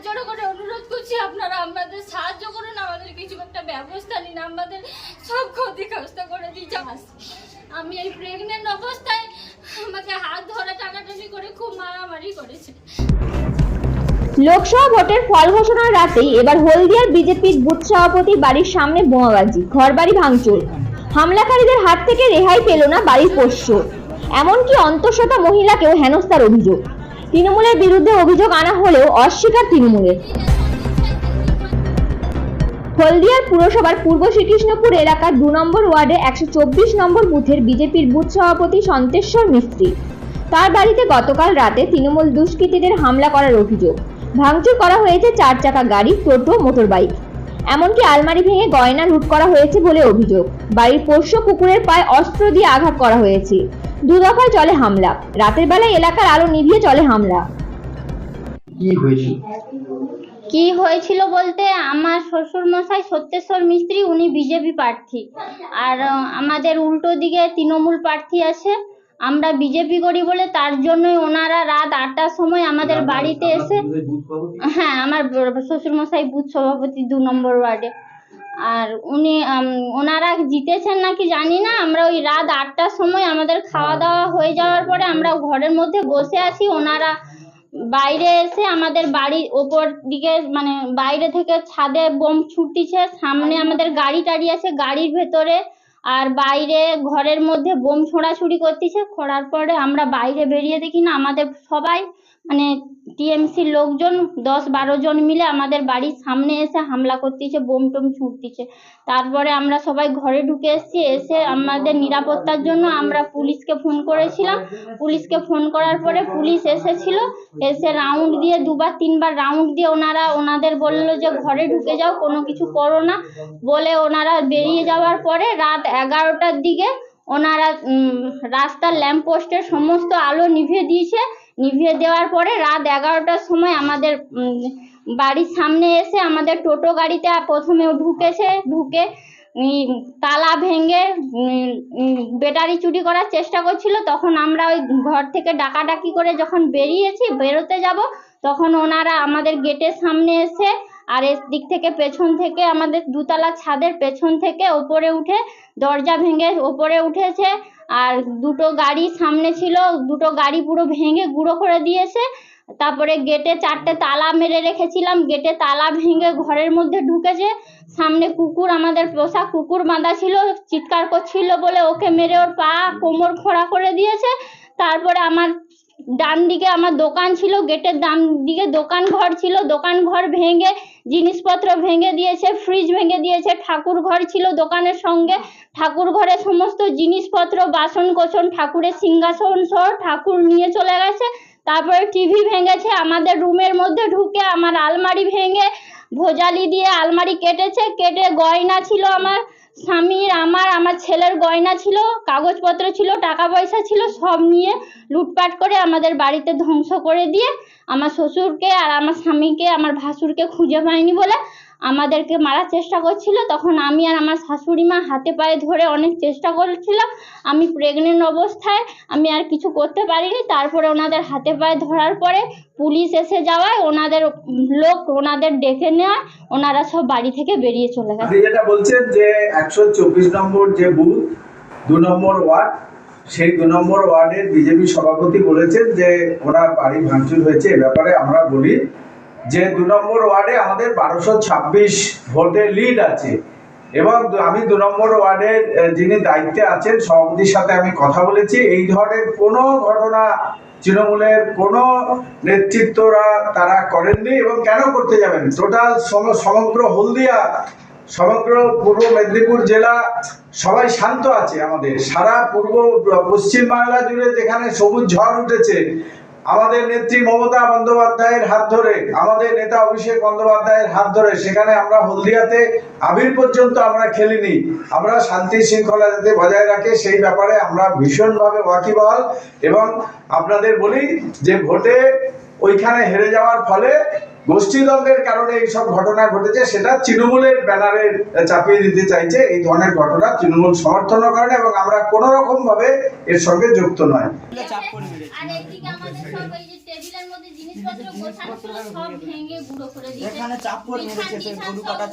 জোড় করে অনুরোধ করছি, আপনারা আমাদের সাহায্য করুন, আমাদের কিছু একটা ব্যবস্থা নিন, আমাদের সব ক্ষতিগ্রস্ত করে দিচ্ছে। আমি এই প্রেগনেন্ট অবস্থায় আমাকে হাত ধরে টানাটানি করে খুব মারামারি করেছে। লোকসভা ভোটের ফল ঘোষণার রাতেই এবার হলদিয়ার বিজেপির বুথ সভাপতি বাড়ির সামনে বোমাবাজি, ঘরবাড়ি ভাঙচুর। হামলাকারীদের হাত থেকে রেহাই পেল না বাড়ির পোষ্য, এমনকি অন্তঃসত্ত্বা মহিলাকেও হেনস্থার অভিযোগ। তৃণমূলের বিরুদ্ধে অভিযোগ আনা হলেও অস্বীকার তৃণমূলের। হলদিয়ার পুরসভার পূর্ব শ্রীকৃষ্ণপুর এলাকার 2 নম্বর ওয়ার্ডে 124 নম্বর বুথের বিজেপির বুথ সভাপতি সন্তেশ্বর মিস্ত্রি, তার বাড়িতে গতকাল রাতে তৃণমূল দুষ্কৃতীদের হামলা করার অভিযোগ। ভাঙচুর করা হয়েছে 4 চাকা গাড়ি, টোটো, মোটর বাইক, এমনকি আলমারি ভেঙে গয়না লুট করা হয়েছে বলে অভিযোগ। বাড়ির পোষ্য কুকুরের পায়ে অস্ত্র দিয়ে আঘাত করা হয়েছে। 2 দফায় চলে হামলা। রাতের বেলায় এলাকার আলো নিভিয়ে চলে হামলা। কি হয়েছিল বলতে, আমার শ্বশুর মশাই সত্যেশ্বর মিস্ত্রি, উনি বিজেপি প্রার্থী, আর আমাদের উল্টো দিকে তৃণমূল প্রার্থী আছে। আমরা বিজেপি করি বলে তার জন্যই ওনারা রাত 8টার সময় আমাদের বাড়িতে এসে, হ্যাঁ আমার শ্বশুর মশাই বুথ সভাপতি 2 নম্বর ওয়ার্ডে, আর উনি ওনারা জিতেছেন নাকি জানি না। আমরা ওই রাত 8টার সময় আমাদের খাওয়া দাওয়া হয়ে যাওয়ার পরে আমরা ঘরের মধ্যে বসে আছি, ওনারা বাইরে এসে আমাদের বাড়ির ওপর দিকে মানে বাইরে থেকে ছাদে বোম ছুটতিছে, সামনে আমাদের গাড়ি টাড়ি আছে, গাড়ির ভেতরে আর বাইরে ঘরের মধ্যে বোম ছোড়াছুড়ি করতেছে। করার পরে আমরা বাইরে বেরিয়ে দেখি না, আমাদের সবাই মানে টিএমসির লোকজন 10-12 জন মিলে আমাদের বাড়ির সামনে এসে হামলা করতেছে, বোম টোম ছুটতেছে। তারপরে আমরা সবাই ঘরে ঢুকে এসেছি, এসে আমাদের নিরাপত্তার জন্য আমরা পুলিশকে ফোন করেছিলাম। পুলিশকে ফোন করার পরে পুলিশ এসেছিল, এসে রাউন্ড দিয়ে 2-3বার রাউন্ড দিয়ে ওনাদের বললো যে ঘরে ঢুকে যাও, কোনো কিছু করো না বলে ওনারা বেরিয়ে যাওয়ার পরে রাত 11টার দিকে ওনারা রাস্তার ল্যাম্প পোস্টের সমস্ত আলো নিভিয়ে দিয়েছে। নিভিয়ে দেওয়ার পরে রাত 11টার সময় আমাদের বাড়ির সামনে এসে আমাদের টোটো গাড়িতে প্রথমে ঢুকেছে, ঢুকে তালা ভেঙে ব্যাটারি চুরি করার চেষ্টা করছিল। তখন আমরা ওই ঘর থেকে ডাকাডাকি করে যখন বেরোতে যাব, তখন ওনারা আমাদের গেটের সামনে এসে আর দিক থেকে পেছন থেকে আমাদের 2তলা ছাদের পেছন থেকে ওপরে উঠে দরজা ভেঙে ওপরে উঠেছে। আর 2টো গাড়ি সামনে ছিল, 2টো গাড়ি পুরো ভেঙে গুঁড়ো করে দিয়েছে। তারপরে গেটে 4টে তালা মেরে রেখেছিলাম, গেটে তালা ভেঙে ঘরের মধ্যে ঢুকেছে। সামনে কুকুর, আমাদের পোষা কুকুর বাঁধা ছিল, চিৎকার করছিল বলে ওকে মেরে ওর পা কোমর খোঁড়া করে দিয়েছে। তারপরে আমার ডান দিকে আমার দোকান ছিল, গেটের ডান দিকে দোকান ঘর ছিল, দোকান ঘর ভেঙে জিনিসপত্র ভেঙে দিয়েছে, ফ্রিজ ভেঙে দিয়েছে। ঠাকুর ঘর ছিল দোকানের সঙ্গে, ঠাকুর ঘরে সমস্ত জিনিসপত্র বাসন কোসন ঠাকুরের সিংহাসন সহ ঠাকুর নিয়ে চলে গেছে। তারপরে টিভি ভেঙেছে, আমাদের রুমের মধ্যে ঢুকে আমার আলমারি ভেঙে ভোজালি দিয়ে আলমারি কেটেছে। কেটে গয়না ছিল আমার স্বামীর, আমার ছেলের গয়না ছিল, কাগজপত্র ছিল, টাকা পয়সা ছিল, সব নিয়ে লুটপাট করে আমাদের বাড়িতে ধ্বংস করে দিয়ে আমার শ্বশুরকে আর আমার স্বামীকে, আমার ভাসুরকে খুঁজে পায়নি বলে আমাদেরকে মারার চেষ্টা করছিল। তখন আমি আর আমার শাশুড়ি মা হাতে পায়ে ধরে অনেক চেষ্টা করেছিলাম। আমি প্রেগনেন্ট অবস্থায় আমি আর কিছু করতে পারিনি। তারপরে ওনাদের হাতে পায়ে ধরার পরে পুলিশ এসে যাওয়ায় ওনাদের লোক ওনাদের ডেকে নেওয়ায় ওনারা সব বাড়ি থেকে বেরিয়ে চলে গেছে। যেটা বলছেন যে 124 নম্বর যে বুথ 2 নম্বর ওয়ার্ড, সেই 2 নম্বর ওয়ার্ডের বিজেপি সভাপতি বলেছেন যে ওনার বাড়ি ভাঙচুর হয়েছে। এ ব্যাপারে আমরা বলি যে 2 নম্বর ওয়ার্ডে আমাদের 1226 ভোটে লিড আছে এবং আমি 2 নম্বর ওয়ার্ডের যিনি দায়িত্বে আছেন সভাপতির সাথে আমি কথা বলেছি। এই ধরনের কোনো ঘটনা তৃণমূলের কোনো নেতৃত্বরা তারা করেননি এবং কেন করতে যাবেন। টোটাল সমগ্র হলদিয়া, সমগ্র পূর্ব মেদিনীপুর জেলা সবাই শান্ত আছে। আমাদের সারা পশ্চিম বাংলা জুড়ে যেখানে সবুজ ঝড় উঠেছে, আমাদের নেত্রী মমতা বন্দ্যোপাধ্যায়ের হাত ধরে, আমাদের নেতা অভিষেক বন্দ্যোপাধ্যায়ের হাত ধরে, সেখানে আমরা হলদিয়াতে আবির পর্যন্ত আমরা খেলিনি। আমরা শান্তি শৃঙ্খলা যাতে বজায় রাখে সেই ব্যাপারে আমরা ভীষণভাবে ওয়াকিবহাল। এবং আপনাদের বলি যে ভোটে ওইখানে হেরে যাওয়ার ফলে গোষ্ঠীদ্বন্দ্বের কারণে এইসব ঘটনা ঘটেছে, সেটা তৃণমূলের ব্যানারে চাপিয়ে দিতে চাইছে। এই ধরনের ঘটনা তৃণমূল সমর্থন করে না এবং আমরা কোনো রকম ভাবে এর সঙ্গে যুক্ত নয়। আর এদিকে আমাদের সব এই যে টেবিলের মধ্যে জিনিসপত্র গোছানো ছিল সব ভেঙে গুঁড়ো করে দিয়েছে। এখানে চাপ করে মেরেছে, গরু কাটা